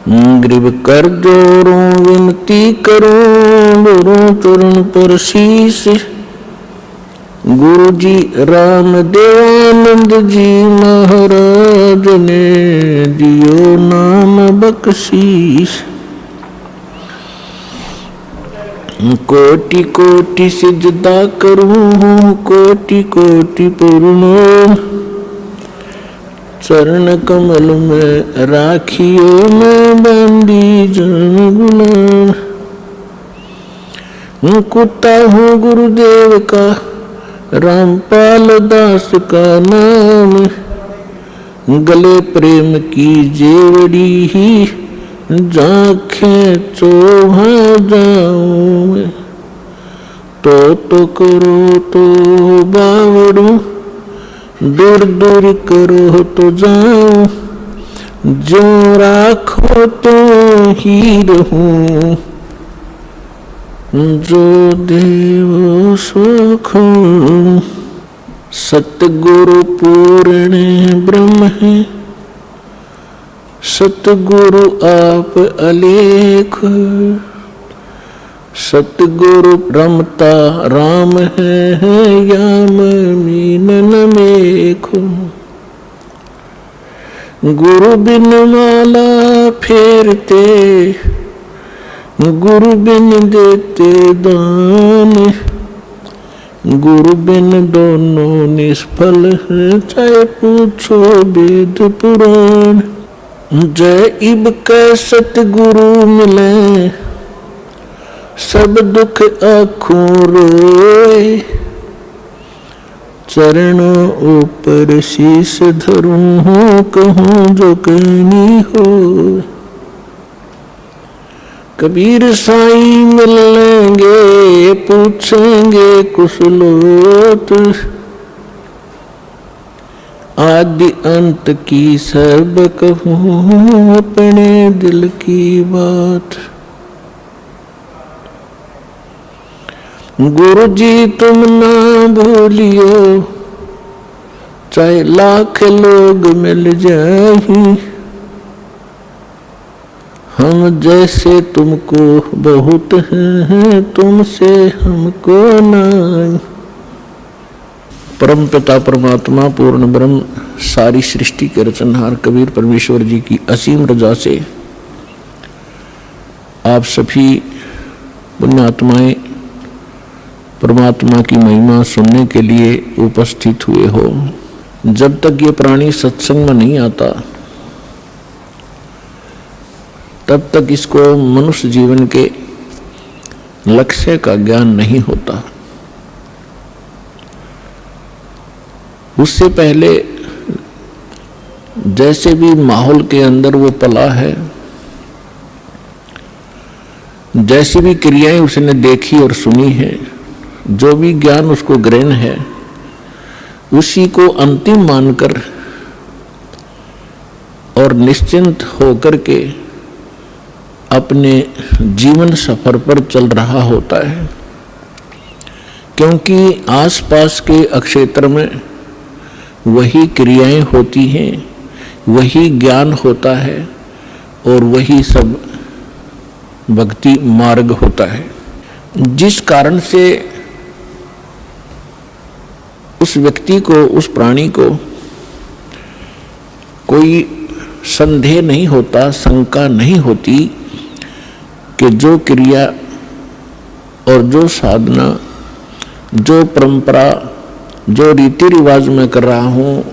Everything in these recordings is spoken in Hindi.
ग्रीव कर जोरों विनती करूं गुरु चरण पर शीश। गुरु जी राम देवानंद जी महाराज ने दियो नाम बख्शीश। कोटि कोटि सिजदा करूं कोटि कोटि प्रणाम। चरण कमल में राखियो मैं बंदी जन गुलाम। कुत्ता हूँ गुरुदेव का रामपाल दास का नाम। गले प्रेम की जेवड़ी ही जाखें चोभा जाऊं। तो करो तो बावड़ू दूर दूर करो तो जाऊं। जो राखो तो ही रहूं जो देव सुखो। सतगुरु पूर्ण ब्रह्म है सतगुरु आप अलेख। सतगुरु रमता राम है याम मीन न मेखो। गुरु बिन माला फेरते गुरु बिन देते दान। गुरु बिन दोनों निष्फल है चाहे पूछो वेद पुराण। जय इब कै सतगुरु मिले सब दुख आँखों रोए। चरणों ऊपर शीश धरूं कहूँ जो कहनी हो। कबीर साईं मिल लेंगे पूछेंगे कुशलोत। आदि अंत की सब कहूँ अपने दिल की बात। गुरु जी तुम ना भूलियो चाहे लाख लोग मिल जाएं। हम जैसे तुमको बहुत हैं तुमसे हमको नहीं। परम पिता परमात्मा पूर्ण ब्रह्म सारी सृष्टि के रचनहार कबीर परमेश्वर जी की असीम रजा से आप सभी पुण्यात्माएं परमात्मा की महिमा सुनने के लिए उपस्थित हुए हो। जब तक ये प्राणी सत्संग में नहीं आता तब तक इसको मनुष्य जीवन के लक्ष्य का ज्ञान नहीं होता। उससे पहले जैसे भी माहौल के अंदर वो पला है, जैसी भी क्रियाएं उसने देखी और सुनी है, जो भी ज्ञान उसको ग्रहण है, उसी को अंतिम मानकर और निश्चिंत होकर के अपने जीवन सफर पर चल रहा होता है। क्योंकि आसपास के क्षेत्र में वही क्रियाएं होती हैं, वही ज्ञान होता है और वही सब भक्ति मार्ग होता है। जिस कारण से उस व्यक्ति को, उस प्राणी को कोई संदेह नहीं होता, शंका नहीं होती कि जो क्रिया और जो साधना, जो परंपरा, जो रीति रिवाज में कर रहा हूँ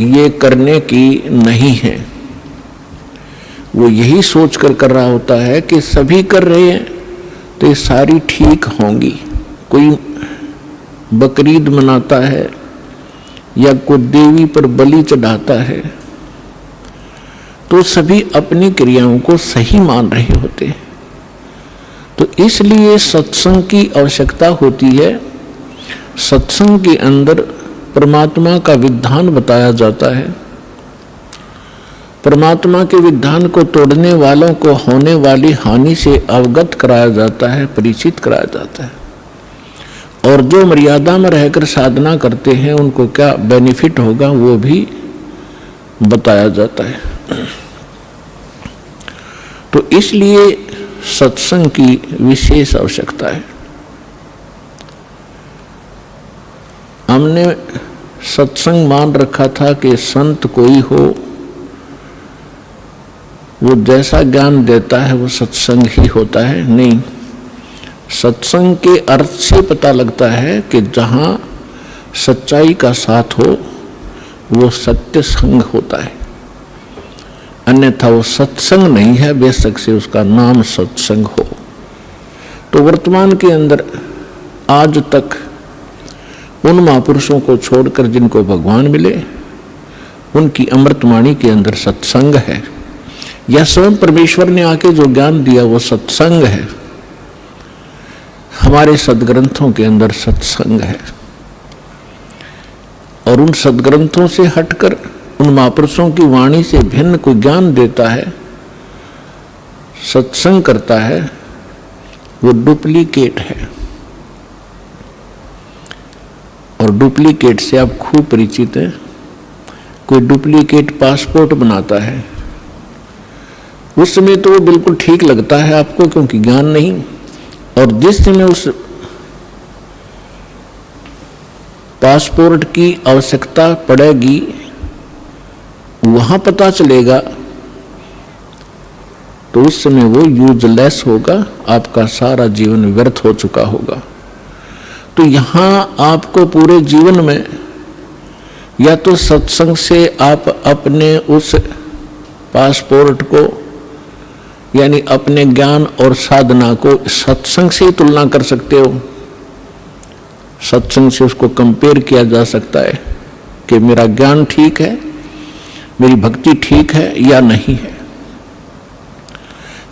ये करने की नहीं है। वो यही सोच कर रहा होता है कि सभी कर रहे हैं तो ये सारी ठीक होंगी। कोई बकरीद मनाता है या कोई देवी पर बलि चढ़ाता है तो सभी अपनी क्रियाओं को सही मान रहे होते हैं। तो इसलिए सत्संग की आवश्यकता होती है। सत्संग के अंदर परमात्मा का विधान बताया जाता है। परमात्मा के विधान को तोड़ने वालों को होने वाली हानि से अवगत कराया जाता है, परिचित कराया जाता है। और जो मर्यादा में रहकर साधना करते हैं उनको क्या बेनिफिट होगा वो भी बताया जाता है। तो इसलिए सत्संग की विशेष आवश्यकता है। हमने सत्संग मान रखा था कि संत कोई हो, वो जैसा ज्ञान देता है वो सत्संग ही होता है। नहीं, सत्संग के अर्थ से पता लगता है कि जहाँ सच्चाई का साथ हो वो सत्य संग होता है, अन्यथा वो सत्संग नहीं है, बेशक से उसका नाम सत्संग हो। तो वर्तमान के अंदर आज तक उन महापुरुषों को छोड़कर जिनको भगवान मिले, उनकी अमृतवाणी के अंदर सत्संग है, या स्वयं परमेश्वर ने आके जो ज्ञान दिया वो सत्संग है। हमारे सदग्रंथों के अंदर सत्संग है, और उन सदग्रंथों से हटकर उन महापुरुषों की वाणी से भिन्न कोई ज्ञान देता है, सत्संग करता है, वो डुप्लीकेट है। और डुप्लीकेट से आप खूब परिचित हैं। कोई डुप्लीकेट पासपोर्ट बनाता है, उस समय तो वो बिल्कुल ठीक लगता है आपको, क्योंकि ज्ञान नहीं। और जिस समय उस पासपोर्ट की आवश्यकता पड़ेगी, वहां पता चलेगा, तो उस समय वो यूजलेस होगा, आपका सारा जीवन व्यर्थ हो चुका होगा। तो यहां आपको पूरे जीवन में या तो सत्संग से आप अपने उस पासपोर्ट को, यानी अपने ज्ञान और साधना को सत्संग से तुलना कर सकते हो। सत्संग से उसको कंपेयर किया जा सकता है कि मेरा ज्ञान ठीक है, मेरी भक्ति ठीक है या नहीं है।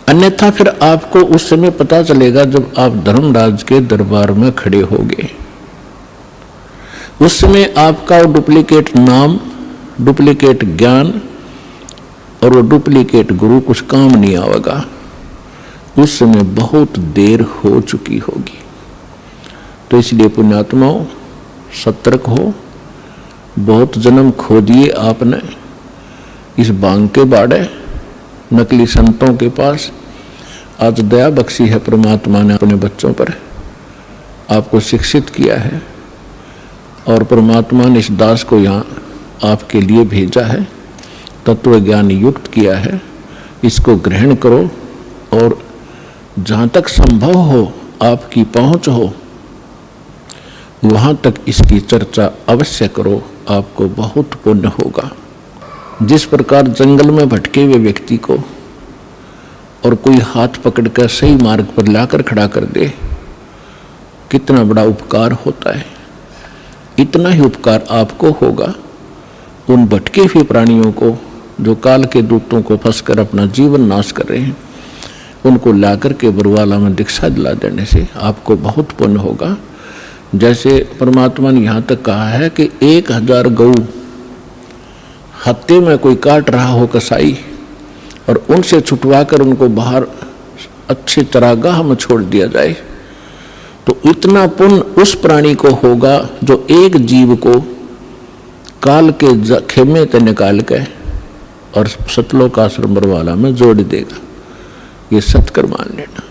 अन्यथा फिर आपको उस समय पता चलेगा जब आप धर्मराज के दरबार में खड़े होगे। उस समय आपका वो डुप्लीकेट नाम, डुप्लीकेट ज्ञान और वो डुप्लीकेट गुरु कुछ काम नहीं आएगा। उस समय बहुत देर हो चुकी होगी। तो इसलिए पुण्यात्माओं, सतर्क हो। बहुत जन्म खो दिए आपने इस भांग के बाड़े, नकली संतों के पास। आज दया बख्शी है परमात्मा ने अपने बच्चों पर, आपको शिक्षित किया है, और परमात्मा ने इस दास को यहाँ आपके लिए भेजा है, तत्व ज्ञान युक्त किया है। इसको ग्रहण करो, और जहाँ तक संभव हो, आपकी पहुँच हो, वहाँ तक इसकी चर्चा अवश्य करो, आपको बहुत पुण्य होगा। जिस प्रकार जंगल में भटके हुए व्यक्ति को और कोई हाथ पकड़कर सही मार्ग पर लाकर खड़ा कर दे, कितना बड़ा उपकार होता है। इतना ही उपकार आपको होगा उन भटके हुए प्राणियों को, जो काल के दूतों को फंसकर अपना जीवन नाश कर रहे हैं, उनको लाकर के बरवाला में दीक्षा दिला देने से आपको बहुत पुण्य होगा। जैसे परमात्मा ने यहाँ तक कहा है कि 1000 गऊ हत्ते में कोई काट रहा हो कसाई, और उनसे छुटवाकर उनको बाहर अच्छे चरागाह में छोड़ दिया जाए, तो इतना पुण्य उस प्राणी को होगा जो एक जीव को काल के खेमे से निकाल के और सतलोक आश्रम बरवाला में जोड़ देगा। ये सत्कर मान लेना,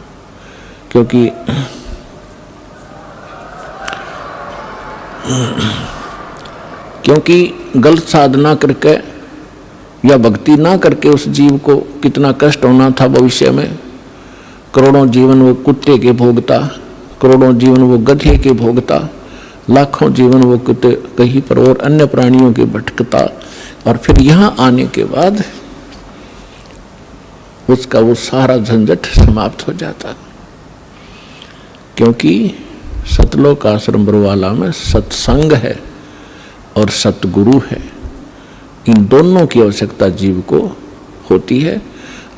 क्योंकि गलत साधना करके या भक्ति ना करके उस जीव को कितना कष्ट होना था भविष्य में। करोड़ों जीवन वो कुत्ते के भोगता, करोड़ों जीवन वो गधे के भोगता, लाखों जीवन वो कुत्ते कहीं पर और अन्य प्राणियों के भटकता, और फिर यहाँ आने के बाद उसका वो सारा झंझट समाप्त हो जाता। क्योंकि सतलोक आश्रम बरवाला में सत्संग है और सतगुरु है। इन दोनों की आवश्यकता जीव को होती है।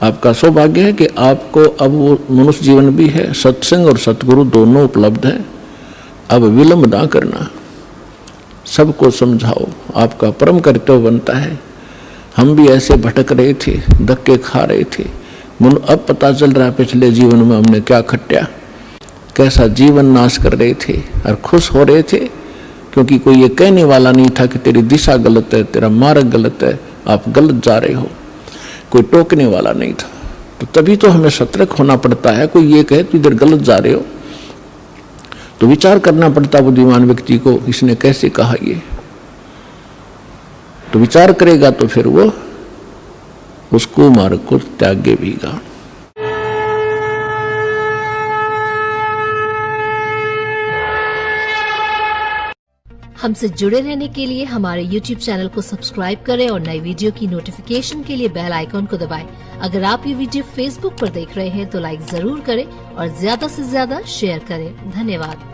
आपका सौभाग्य है कि आपको अब वो मनुष्य जीवन भी है, सत्संग और सतगुरु दोनों उपलब्ध है। अब विलंब ना करना, सबको समझाओ, आपका परम कर्तव्य बनता है। हम भी ऐसे भटक रहे थे, धक्के खा रहे थे, अब पता चल रहा है पिछले जीवन में हमने क्या खट्या, कैसा जीवन नाश कर रहे थे, और खुश हो रहे थे क्योंकि कोई ये कहने वाला नहीं था कि तेरी दिशा गलत है, तेरा मार्ग गलत है, आप गलत जा रहे हो। कोई टोकने वाला नहीं था। तो तभी तो हमें सतर्क होना पड़ता है। कोई ये कहे तो इधर गलत जा रहे हो, तो विचार करना पड़ता बुद्धिमान व्यक्ति को, इसने कैसे कहा ये। तो विचार करेगा तो फिर वो उसको मार्ग को त्यागे भीगा। हमसे जुड़े रहने के लिए हमारे YouTube चैनल को सब्सक्राइब करें और नई वीडियो की नोटिफिकेशन के लिए बेल आइकॉन को दबाएं। अगर आप ये वीडियो Facebook पर देख रहे हैं तो लाइक जरूर करें और ज्यादा से ज्यादा शेयर करें। धन्यवाद।